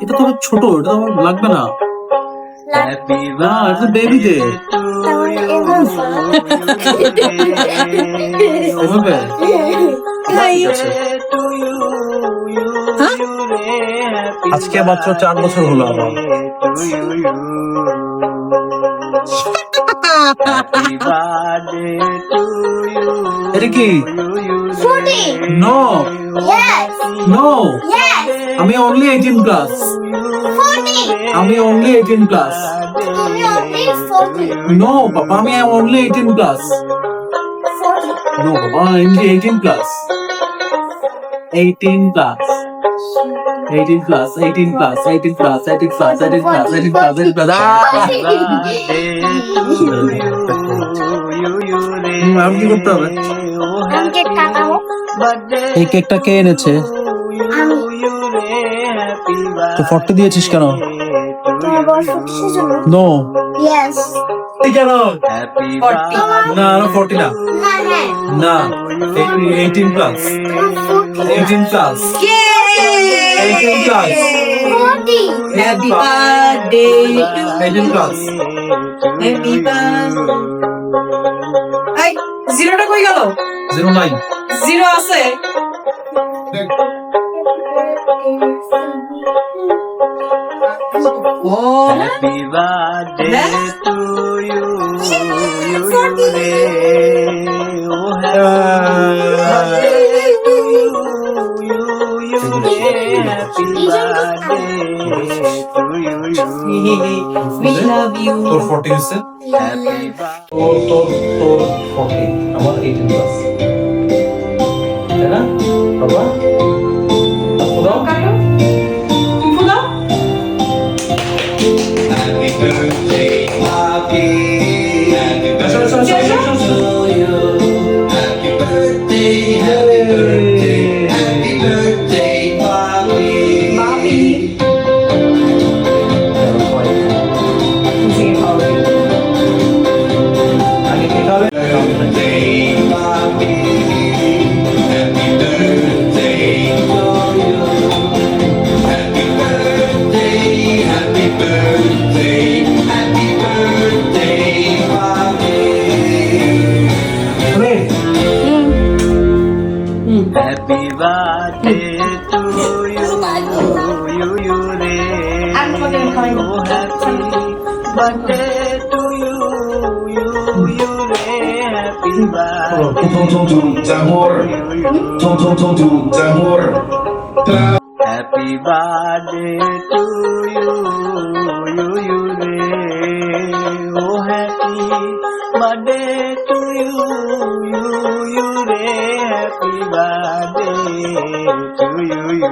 এটা তো ছোট, এটা তো আমার লাগবে না। হ্যাপি না, এটা তো বেবিতে ওভাবে। ঠিক আছে। আজকে মাত্র 4 বছর হলো আমার। এটা কি? নো নো, আমি অনলি 18 প্লাস। আমি অনলি 18 প্লাস। নো বাবা, আমি অনলি 18 প্লাস। নো বাবা, আমি 18 plus. 18 plus. 18 plus, 18 plus, 18 plus, 18 plus, 18 plus, 18 plus, 18 plus. আমি কি করতে হবে? এই কেকটা কে এনেছে? তো 40 দিয়েছিস কেন? নো কেন? না 40 না, না 18 plus. 18 plus, 18 plus, Happy birthday to 18 plus. Happy birthday. এই জিরোটা কই গেল? 09 জিরো আছে? ও হ্যাপি বার্থডে হ্যাঁ? টু ইউ রে ও happy birthday to We love you. তোর 40 হচ্ছে? হ্যাপি তোর 40, আমার 18 প্লাস, তাই না বাবা? দাও কাটো। ফুলাও। Happy birthday, Poppy. Happy birthday to you. Happy birthday, happy birthday, happy birthday, Poppy. Poppy. Birthday, Poppy. Happy birthday to you. Happy birthday, happy birthday, happy birthday, Poppy. Happy birthday to you রে আমি তোমাকে খাওয়াই না। ও happy birthday to you রে happy birthday happy birthday to you রে ও happy birthday to you রে হ্যাপি বার্থডে টু ইউ